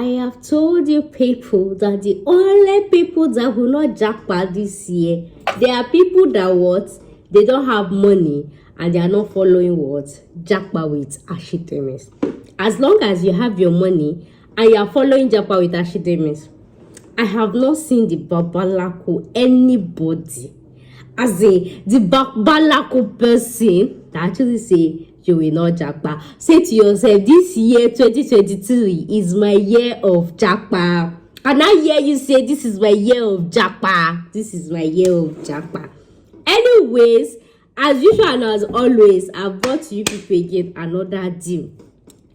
I have told you people that the only people that will not jackpot this year, there are people that what? They don't have money and they are not following what? Jackpot with ashitemis. As long as you have your money and you are following jackpot with ashitemis, I have not seen the babalako anybody as the babalako person that actually say you will not jackpot. Say to yourself, this year 2023 is my year of jackpot. And I hear you say this is my year of jackpot. This is my year of jackpot. Anyways, as usual and as always, I've brought to you people again another deal.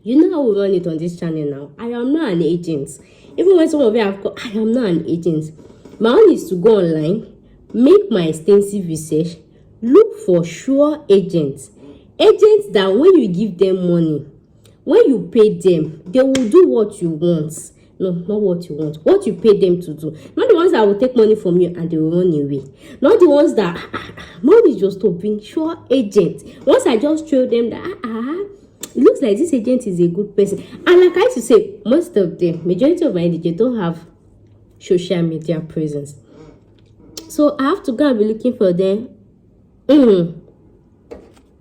You know how we run it on this channel now. I am not an agent. Even when some of you have called, I am not an agent. My own is to go online, make my extensive research, look for sure agents. Agents that when you give them money, when you pay them, they will do what you want. No, not what you want. What you pay them to do. Not the ones that will take money from you and they will run away. Not the ones that money is just stopping. Sure agents. Once I just show them that it looks like this agent is a good person. And like I used to say, most of them, majority of my agents don't have social media presence. So I have to go and be looking for them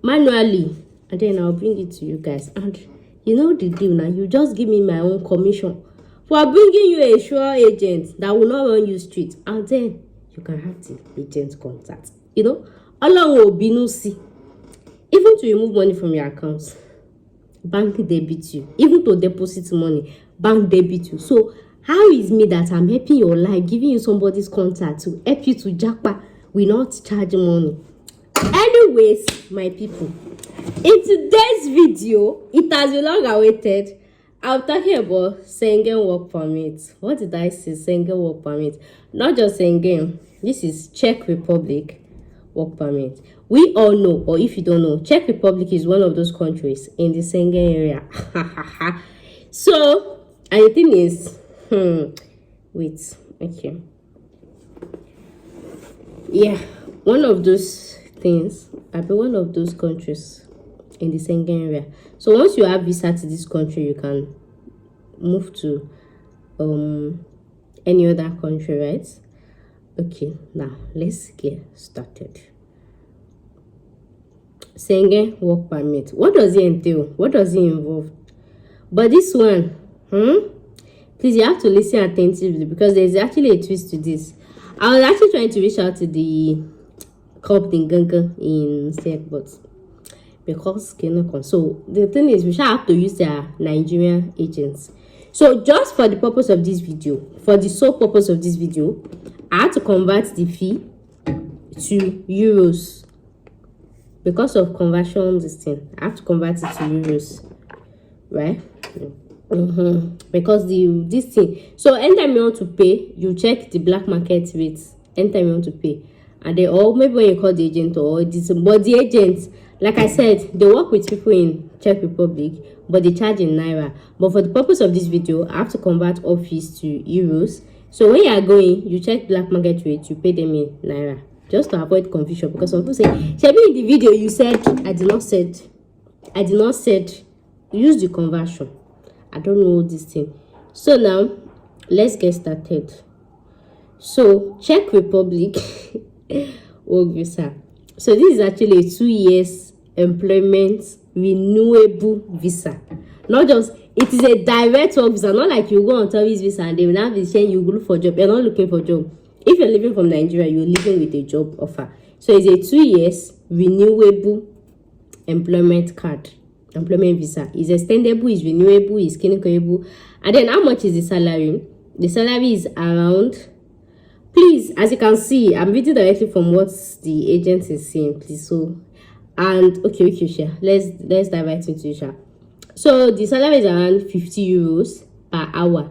manually, and then I'll bring it to you guys. And you know the deal now. You just give me my own commission for bringing you a sure agent that will not run you straight, and then you can have the agent contact. You know, along will be no see. Even to remove money from your accounts, bank debit you. Even to deposit money, bank debit you. So how is me that I'm helping your life, giving you somebody's contact to help you to jackpot, we not charge money? Anyways, my people, in today's video, it has been long awaited. I'm talking about Schengen work permit. What did I say? Schengen work permit. Not just Schengen. This is Czech Republic work permit. We all know, or if you don't know, Czech Republic is one of those countries in the Schengen area. So, and the thing is, wait, okay. Yeah, one of those things, I've been one of those countries in the Schengen area. So once you have visa to this country, you can move to any other country, right? Okay, now let's get started. Schengen work permit. What does it entail? What does it involve? But this one, please, you have to listen attentively because there's actually a twist to this. I was actually trying to reach out to the company in Czech, but because so the thing is, we shall have to use their Nigerian agents. So just for the purpose of this video, for the sole purpose of this video, I had to convert the fee to euros. Because of conversion this thing, I have to convert it to euros, right? Because this thing, so anytime you want to pay, you check the black market rates anytime you want to pay, and they all, maybe when you call the agent or this, but the agents, like I said, they work with people in Czech Republic, but they charge in NAIRA. But for the purpose of this video, I have to convert all fees to euros. So when you are going, you check black market rate, you pay them in NAIRA, just to avoid confusion. Because some people say, Shebi, in the video you said, I did not said use the conversion. I don't know this thing. So now let's get started. So Czech Republic work visa. So this is actually a 2 years employment renewable visa. Not just, it is a direct work visa. Not like you go on service visa and they will now be saying you look for job. You're not looking for job. If you're living from Nigeria, you're living with a job offer. So it's a 2 years renewable employment visa. Is extendable, is renewable, is clinicable. And then how much is the salary? The salary is around, please, as you can see, I'm reading directly from what the agent is saying, please. So, and okay, sure. Let's dive right into it. So the salary is around 50 euros per hour.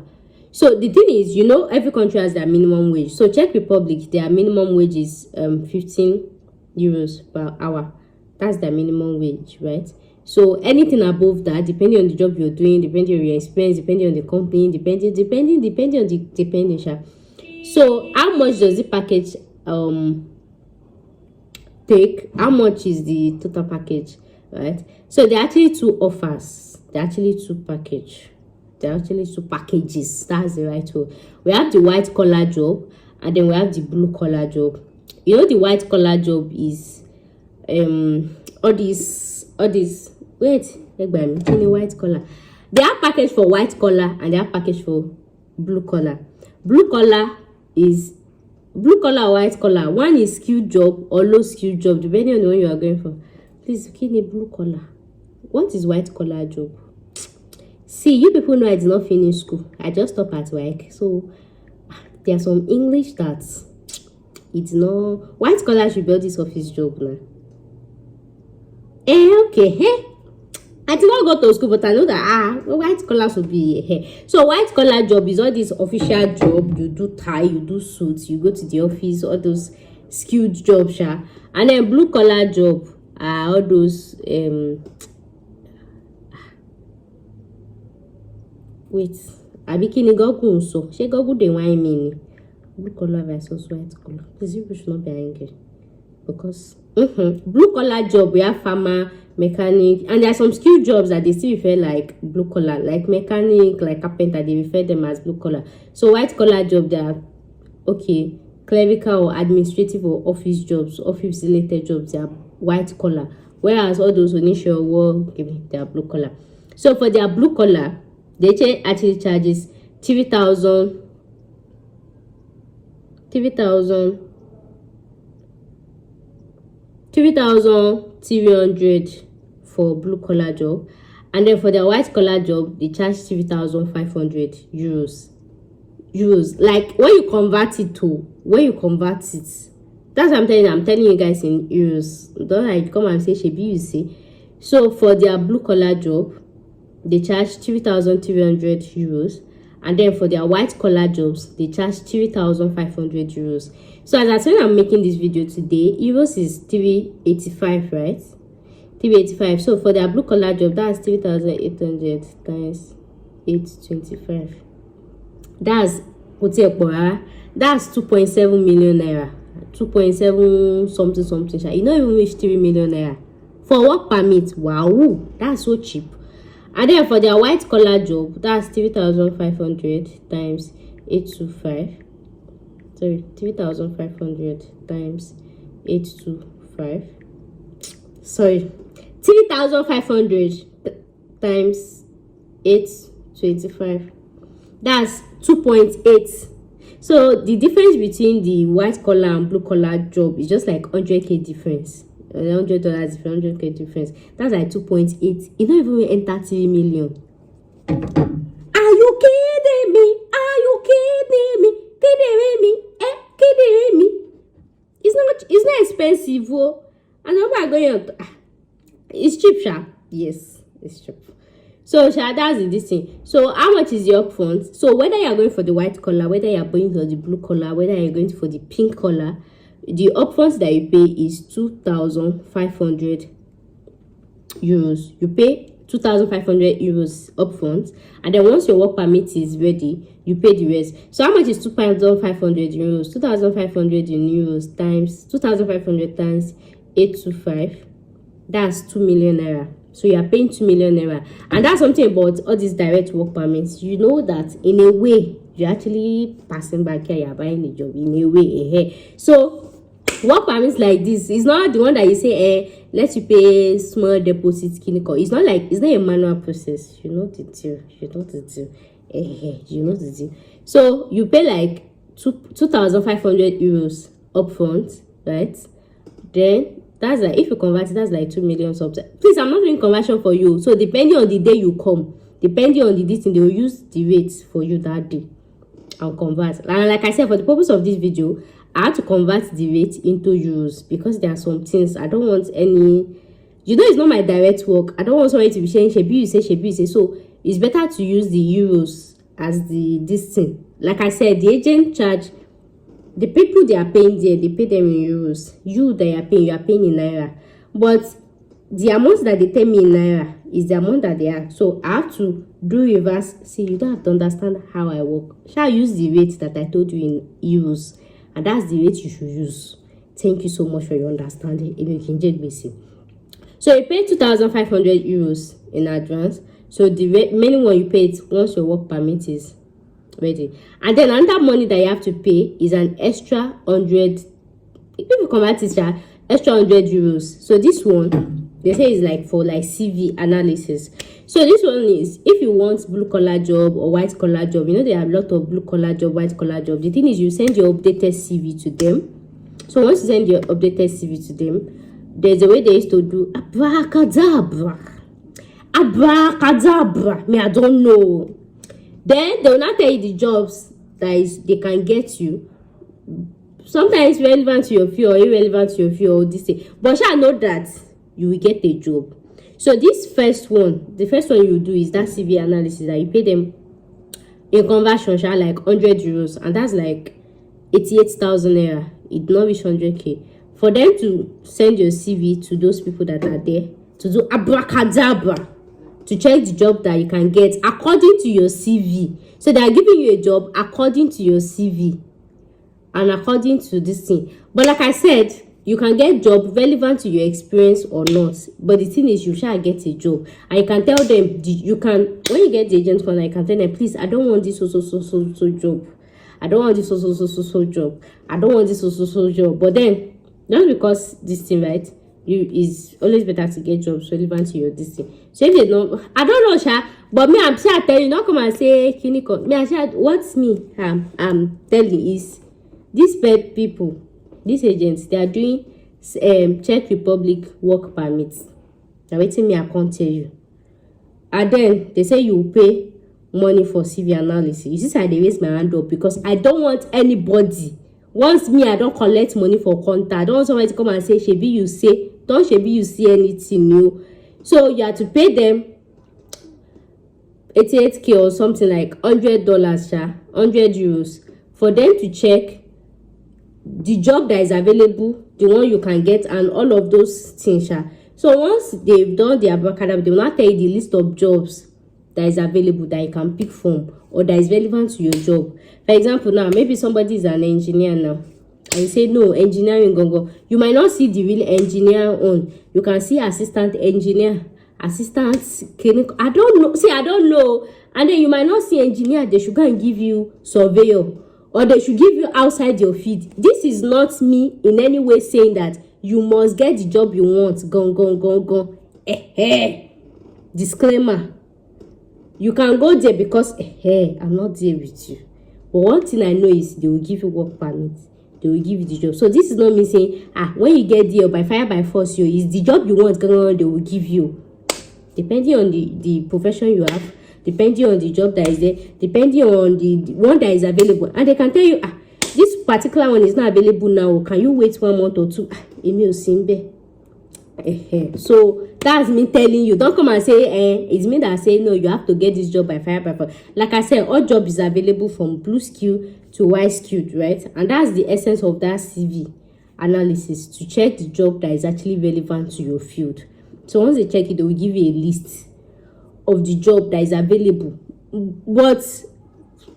So the thing is, you know, every country has their minimum wage. So Czech Republic, their minimum wage is 15 euros per hour. That's their minimum wage, right? So anything above that, depending on the job you're doing, depending on your experience, depending on the company, depending on the So how much does the package take? How much is the total package, right? So there are actually two offers. There are actually two packages. They're actually two packages. That's the right word. We have the white collar job, and then we have the blue collar job. You know, the white collar job is all these wait, white collar. They have package for white collar and they have package for blue collar. Blue collar or white collar. One is skilled job or low skilled job, depending on the one you are going for. Please give me blue collar. What is white collar job? See, you people know I did not finish school. I just stopped at work. So there's some English that it's not white collar should build this office job now. Okay. I did not go to school, but I know that white collar should be here. So white collar job is all this official job. You do tie, you do suits, you go to the office, all those skilled jobs, and then blue collar job are all those wait, I bikini Google so she Google the wine mean blue collar versus white collar. Please, you should not be angry because blue collar job we have farmer, mechanic, and there are some skilled jobs that they still refer like blue collar, like mechanic, like carpenter. They refer them as blue collar. So white collar job, they are okay, clerical or administrative or office jobs, office related jobs, they are white collar. Whereas all those initial work, they are blue collar. So for their blue collar, they actually charges 3,300 for blue collar job, and then for their white collar job they charge 3,500 euros. Like when you convert it, that's what I'm telling you guys in euros. Don't like come and say shebi you see. So for their blue collar job they charge 3,300 euros, and then for their white collar jobs they charge 3,500 euros. So as I said, I'm making this video today, euros is 385, right? 385. So for their blue collar job, that's 3,800 times 825. That's 2.7 million naira. 2.7 something. You know, even reach 3 million naira for work permit. Wow, that's so cheap. And then for their white collar job, that's 3,500 times 825. Sorry, 3,500 times 825. Sorry, 3,500 times 825. That's 2.8. So the difference between the white collar and blue collar job is just like 100k difference. $100 difference, 100k difference. That's like 2.8. You don't even enter 3 million. Are you kidding me? Are you kidding me? Kidding me? Kidding me? It's not expensive, oh. And I'm going to, it's cheap, sha. Yes, it's cheap. So that's this thing. So how much is the upfront? So whether you're going for the white collar, whether you're going for the blue collar, whether you're going for the pink collar, the upfront that you pay is 2,500 euros. You pay 2,500 euros upfront, and then once your work permit is ready, you pay the rest. So how much is 2,500 euros? 2,500 in euros times 2,500 times 825. That's 2 million naira. So you are paying 2 million naira, and that's something about all these direct work permits. You know that in a way you're actually passing back here, you're buying a job in a way. So work permits like this is not the one that you say let you pay small deposit clinical. It's not like, it's not a manual process. You know the deal. You know the deal. So you pay like 2,500 euros upfront, right? Then that's like, if you convert it, that's like 2 million something. Please, I'm not doing conversion for you. So depending on the day you come, depending on the distance, they will use the rates for you that day and convert. And like I said, for the purpose of this video, I had to convert the rate into euros because there are some things I don't want any. You know, it's not my direct work. I don't want somebody to be saying shebi you say. So it's better to use the euros as this thing. Like I said, the agent charge. The people they are paying there, they pay them in euros. You are paying in naira. But the amount that they tell me in naira is the amount that they are. So I have to do reverse. See, you don't have to understand how I work. Shall use the rate that I told you in euros, and that's the rate you should use. Thank you so much for your understanding. If you can get basic. So you pay 2,500 euros in advance. So the remaining one you pay it once your work permit is ready. And then another money that you have to pay is an extra 100, if you convert it, extra 100 euros. So this one, they say is like for like CV analysis. So this one is if you want blue collar job or white collar job. You know there are a lot of blue collar job, white collar job. The thing is you send your updated CV to them. So once you send your updated CV to them, there's a way they used to do abracadabra. Abracadabra. Me, I don't know. Then they will not tell you the jobs that they can get you. Sometimes relevant to your field or irrelevant to your field or this thing. But I know that you will get a job. So this first one, the first one you do is that CV analysis that you pay them in conversion, like 100 euros, and that's like 88,000 naira. It not reach 100k. For them to send your CV to those people that are there to do abracadabra, to check the job that you can get according to your CV. So they are giving you a job according to your CV and according to this thing. But like I said, you can get job relevant to your experience or not. But the thing is, you shall get a job. And you can tell them, you can, when you get the agent corner, you can tell them, please, I don't want this so job. I don't want this so job. I don't want this so job. But then, just because this thing, right, you is always better to get jobs relevant to your this thing. So if they don't, I don't know, Sha, but me, I'm sure I tell you, not come and say, Kiniko. Me, I sure, what's me? I'm telling is, these people, these agents, they are doing Czech Republic work permits. Now, waiting me, I can't tell you. And then they say you pay money for CV analysis. You see, I raise my hand up because I don't want anybody. Once me, I don't collect money for contact. I don't want somebody to come and say, Shebi, you say, don't Shebi, you see anything new. So you have to pay them 88k or something like $100, 100 euros for them to check the job that is available, the one you can get, and all of those things. So once they've done their abracadabra, they will not tell you the list of jobs that is available that you can pick from or that is relevant to your job. For example, now maybe somebody is an engineer now, and you say no, engineering gongo. You might not see the real engineer on. You can see assistant engineer, assistant clinical. I don't know. See, I don't know. And then you might not see engineer. They should go and give you surveyor, or they should give you outside your field. This is not me in any way saying that you must get the job you want. Gone. Disclaimer. You can go there because I'm not there with you. But one thing I know is they will give you work permit. They will give you the job. So this is not me saying, when you get there by fire by force, is the job you want, they will give you. Depending on the profession you have, depending on the job that is there, depending on the one that is available. And they can tell you, this particular one is not available now. Can you wait 1 month or two? Emil Simbe. So that's me telling you. Don't come and say, it's me that say no, you have to get this job by fire by force. Like I said, all jobs is available from blue skill to white skilled, right? And that's the essence of that CV analysis, to check the job that is actually relevant to your field. So once they check it, they will give you a list of the job that is available. But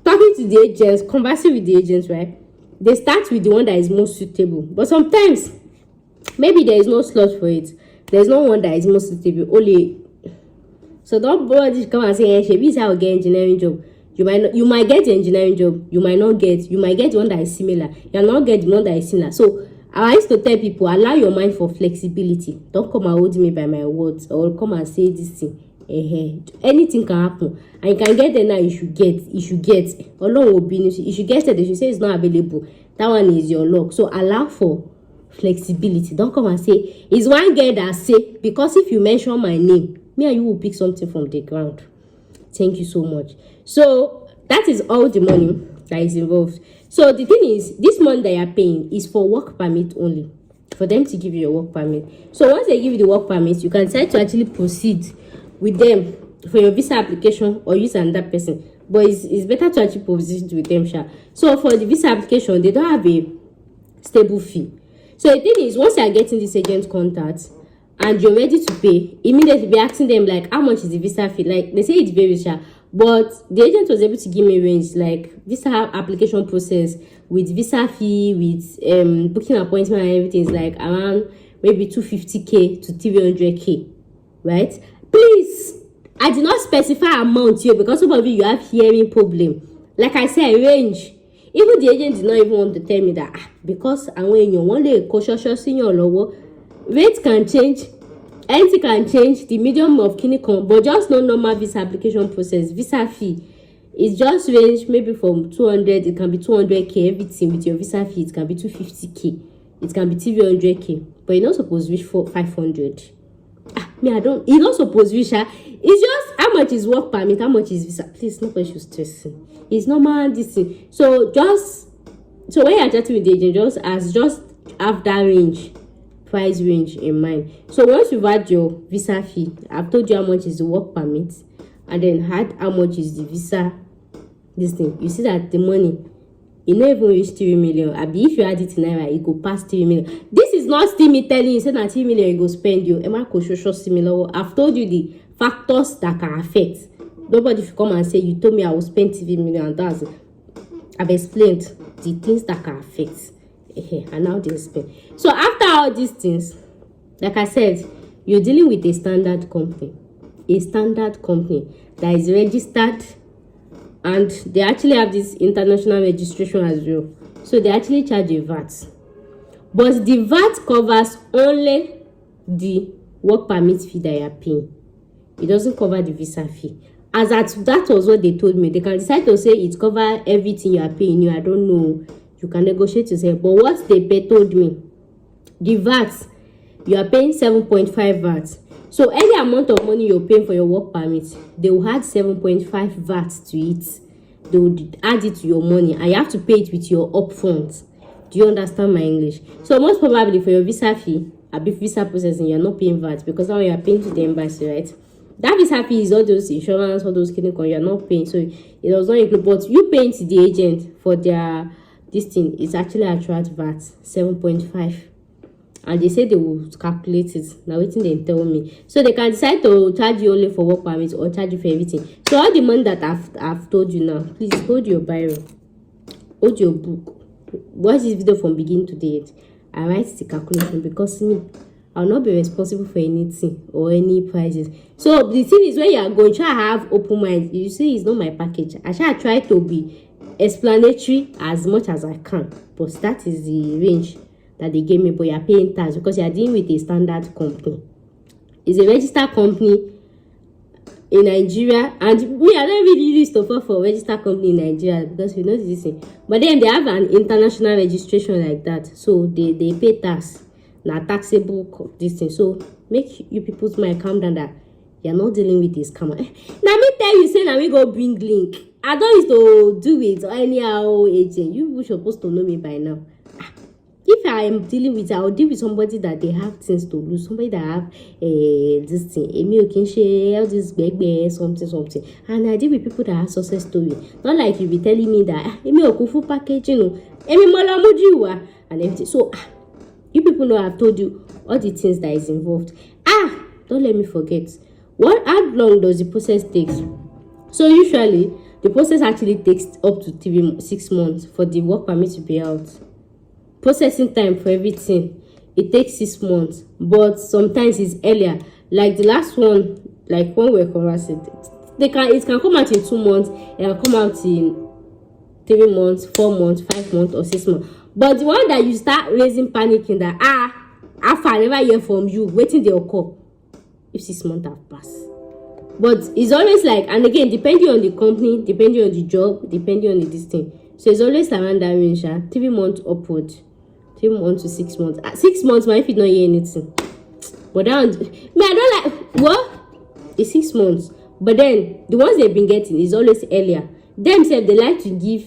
talking to the agents, conversing with the agents, right, they start with the one that is most suitable. But sometimes maybe there is no slot for it. There's no one that is most suitable. Only. So don't bother come and say, Shebi is how get engineering job. You might get the engineering job. You might not get. You might get the one that is similar. You will not get the one that is similar. So I used to tell people, allow your mind for flexibility. Don't come and hold me by my words or come and say this thing. Anything can happen, and you can get there now. You should get. Along will be. You should get it. They should say it's not available. That one is your luck. So allow for flexibility. Don't come and say it's one girl that say, because if you mention my name, me and you will pick something from the ground. Thank you so much. So that is all the money that is involved. So the thing is, this money that you are paying is for work permit only, for them to give you a work permit. So once they give you the work permit, you can decide to actually proceed with them for your visa application or use another person. But it's better to actually proceed with them. So for the visa application, they don't have a stable fee. So the thing is, once you are getting this agent contact and you're ready to pay, immediately be asking them like, how much is the visa fee? Like they say it's very sharp, but the agent was able to give me a range, like visa application process with visa fee, with booking appointment and everything is like around maybe 250k to 300k, right? Please, I did not specify amount here because some of you have hearing problem. Like I said, range. Even the agent did not even want to tell me that because and when you want a cautious in your lower rate can change, anything can change, the medium of clinical, but just no normal visa application process, visa fee. It's just range maybe from 200, it can be 200k, everything with your visa fee, it can be 250k, it can be 300k, but you're not supposed to reach for 500. You're not supposed to reach. It's just how much is work permit, how much is visa. Please, nobody should stress. It's normal this thing. So when you're chatting with the agent, just have that range, price range in mind. So once you've had your visa fee, I've told you how much is the work permit, and then had how much is the visa. This thing, you see that the money, it not even reach 3 million. If you add it in NAIRA, it go past 3 million. This is not still me telling you, say that 3 million you go spend you. Emma Kosho similar. I've told you the factors that can affect. Nobody should come and say you told me I will spend 3 million. That's it. I've explained the things that can affect. And now they spend. So after all these things, like I said, you're dealing with a standard company. A standard company that is registered, and they actually have this international registration as well. So they actually charge a VAT. But the VAT covers only the work permit fee that you are paying. It doesn't cover the visa fee. As that was what they told me. They can decide to say it covers everything you are paying. I don't know. You can negotiate yourself. But what they told me, the VAT, you are paying 7.5 VAT. So any amount of money you're paying for your work permit, they will add 7.5 VAT to it. They will add it to your money, and you have to pay it with your upfront. Do you understand my English? So most probably for your visa fee, a bit visa processing, you're not paying VAT because now you are paying to the embassy, right? That visa fee is all those insurance, all those clinical, you're not paying. So it does not include, but you paying to the agent for their this thing, it's actually attract VAT 7.5. And they say they will calculate it. Now waiting they tell me. So they can decide to charge you only for work permit or charge you for everything. So all the money that I've told you now, please hold your Bible, hold your book, watch this video from beginning to the end. I write the calculation because me, I'll not be responsible for anything or any prices. So the thing is, when you are going, try to have open mind. You see, it's not my package. I shall try to be explanatory as much as I can. But that is the range that they gave me, but you're paying tax because you're dealing with a standard company. It's a registered company in Nigeria, and me, I don't really use to fall for a registered company in Nigeria because we know this thing. But then they have an international registration like that, so they pay tax, not taxable this thing. So make you people's mind calm down that you're not dealing with this scammer. Now me tell you, say now we go bring link. I don't used to do it or anyhow agent. You people supposed to know me by now. If I am dealing with, I'll deal with somebody that they have things to lose, somebody that have this thing, all this big something, and I deal with people that have success story. Not like you be telling me that full package, and everything. So you people know I've told you all the things that is involved. Don't let me forget. How long does the process take? So usually the process actually takes up to 6 months for the work permit to be out. Processing time for everything, it takes 6 months, but sometimes it's earlier. Like the last one, like when we're conversing, it can come out in 2 months, it can come out in 3 months, 4 months, 5 months, or 6 months. But the one that you start raising panicking that I never hear from you, waiting they'll call if 6 months have passed. But it's always like, and again, depending on the company, depending on the job, depending on the this thing. So it's always around that range, 3 months upward. 3 months to 6 months. 6 months, my if you don't hear anything. But that one, I don't like what? It's 6 months. But then the ones they've been getting is always earlier. Themselves, they like to give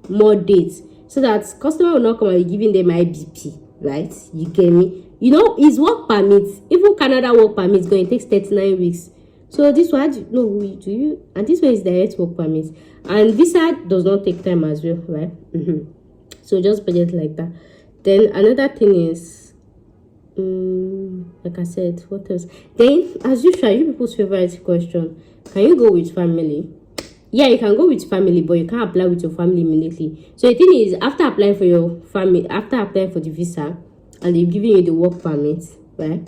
more dates so that customer will not come and be giving them IBP, right? You get me? You know, it's work permits. Even Canada work permits going, it takes 39 weeks. So this one, do you? And this one is direct work permits. And visa does not take time as well, right? So just budget like that. Then another thing is, like I said, what else? Then, as usual, you people's favorite question: can you go with family? Yeah, you can go with family, but you can't apply with your family immediately. So the thing is, after applying for your family, after applying for the visa, and they've given you the work permit, right?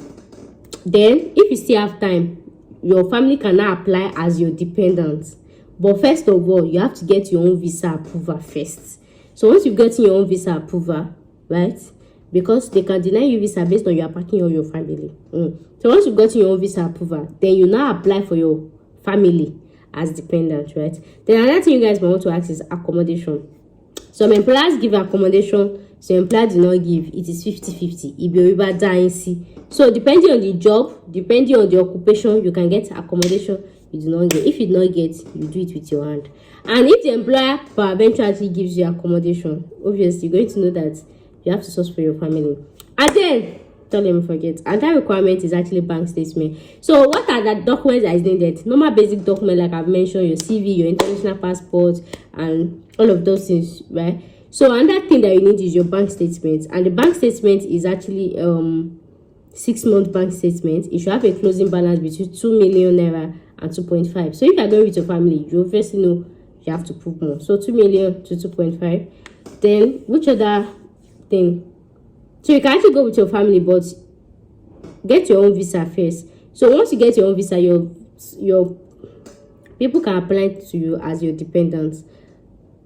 Then, if you still have time, your family can now apply as your dependent. But first of all, you have to get your own visa approval first. So once you've gotten your own visa approval, right? Because they can deny you visa based on your packing or your family. So once you've gotten your own visa approval, then you now apply for your family as dependent, right? Then another thing you guys might want to ask is accommodation. Some employers give accommodation, some employers do not give. It is 50-50. It be over dying. So depending on the job, depending on the occupation, you can get accommodation. You do not get. If you do not get, you do it with your hand. And if the employer eventually gives you accommodation, obviously you're going to know that you have to source for your family. And then, don't let me forget, another requirement is actually bank statement. So what are the documents that is needed? Normal basic document like I've mentioned, your CV, your international passport, and all of those things, right? So another thing that you need is your bank statement. And the bank statement is actually 6-month bank statement. It should have a closing balance between 2 million naira and 2.5. So if you are going with your family, you obviously know you have to prove more. So 2 million to 2.5. Then which other thing? So you can actually go with your family, but get your own visa first. So once you get your own visa, your people can apply to you as your dependents,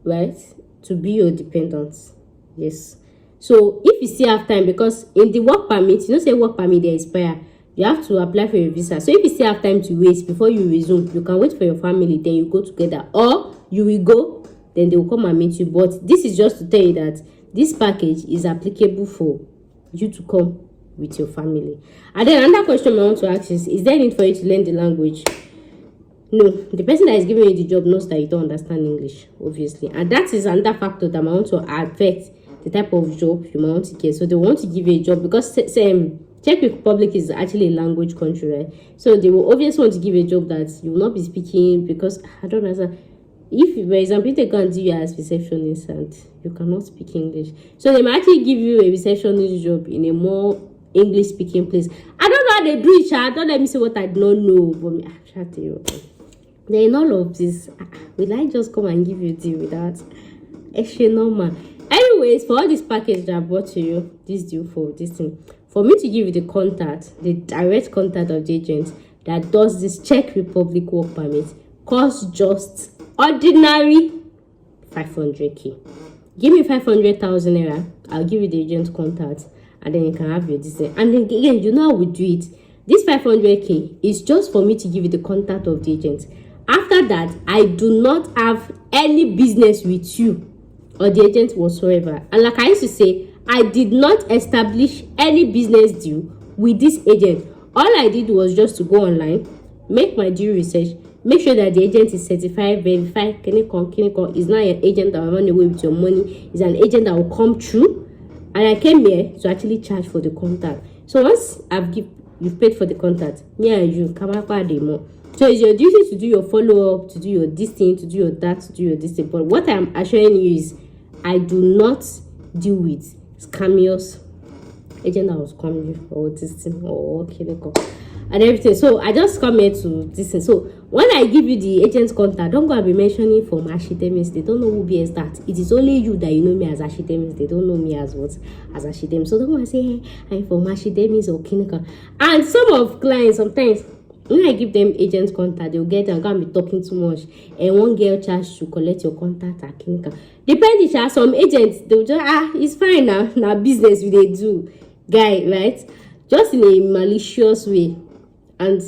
right? To be your dependents. Yes. So if you still have time, because in the work permit, you know, say work permit they expire, you have to apply for your visa. So if you still have time to wait before you resume, you can wait for your family, then you go together, or you will go, then they will come and meet you. But this is just to tell you that this package is applicable for you to come with your family. And then another question I want to ask is there need for you to learn the language? No, the person that is giving you the job knows that you don't understand English, obviously. And that is another factor that might want to affect the type of job you might want to get. So they want to give you a job because Czech Republic is actually a language country, right? So they will obviously want to give a job that you will not be speaking, because I don't understand. If, for example, they can do you as receptionist and you cannot speak English, so they might actually give you a receptionist job in a more English speaking place. I don't know how they do it, child. Don't let me say what I don't know, but I try to tell you. Then in all of this, will I just come and give you a deal with that? Actually, no man. Anyways, for all this package that I brought to you, this deal for this thing, for me to give you the contact, the direct contact of the agent that does this Czech Republic work permit, costs just ordinary 500k. Give me 500,000 naira, I'll give you the agent contact, and then you can have your design. And then again, you know how we do it. This 500k is just for me to give you the contact of the agent. After that, I do not have any business with you or the agent whatsoever. And like I used to say, I did not establish any business deal with this agent. All I did was just to go online, make my due research, make sure that the agent is certified, verified, clinical. Is not an agent that will run away with your money. It's an agent that will come through. And I came here to actually charge for the contact. So once you've paid for the contact, me and you come up at more. So it's your duty to do your follow-up, to do your this thing, to do your that, to do your this thing. But what I'm assuring you is I do not deal with scammerous agent that was coming or this thing or clinical and everything. So I just come here to this thing. So when I give you the agent's contact, don't go and be mentioning from Ashidemis. They don't know who BS that. It is only you that you know me as Ashidemis. They don't know me as what? As Ashidemis. So don't go and say, hey, I'm from Ashidemis or clinical. And some of clients, sometimes when I give them agent's contact, they'll get and go and be talking too much. And one girl charge to collect your contact at clinical. Depending, some agents, they'll just, it's fine now. Now business they do. Guy, right? Just in a malicious way. And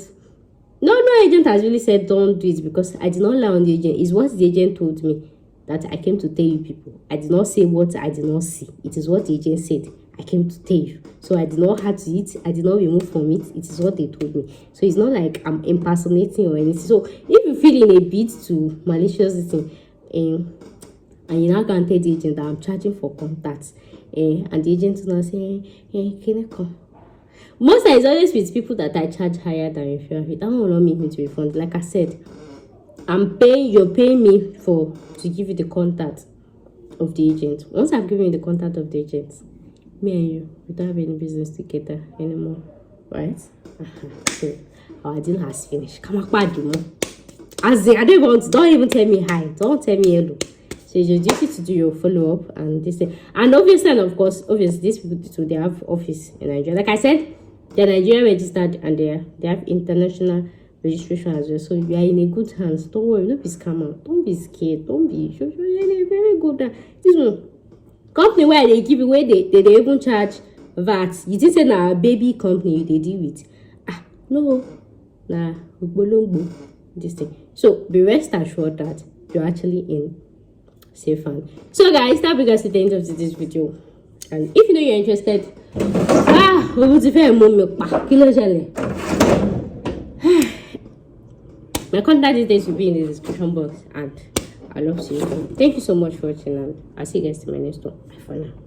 no agent has really said don't do it, because I did not lie on the agent. It's what the agent told me that I came to tell you people. I did not say what I did not see. It is what the agent said. I came to tell you. So I did not have to eat. I did not remove from it. It is what they told me. So it's not like I'm impersonating or anything. So if you feel in a bit to malicious thing, and you now can tell the agent that I'm charging for contacts, and the agent will not say, can I come? Most times, always with people that I charge higher than if you have it. That will not make me to refund. Like I said, you're paying me to give you the contact of the agent. Once I've given you the contact of the agent, me and you, we don't have any business together anymore, right? So our deal has finished. Come on, don't even tell me hi. Don't tell me hello. So it's your duty to do your follow-up and this thing. And obviously, and of course, these people too, they have office in Nigeria. Like I said, they're Nigeria registered and they have international registration as well. So you are in a good hands. Don't worry, don't be scammer. Don't be scared. Don't be. You're in a very good hands. This one, company where they give away, they even charge VAT. You think say na baby company they deal with? No, nah, this thing. So be rest assured that you're actually in safe hands. So guys, that brings us to the end of this video. And if you know you're interested, my contact details will be in the description box, and I love seeing you. Thank you so much for watching, and I'll see you guys in my next one. Bye for now.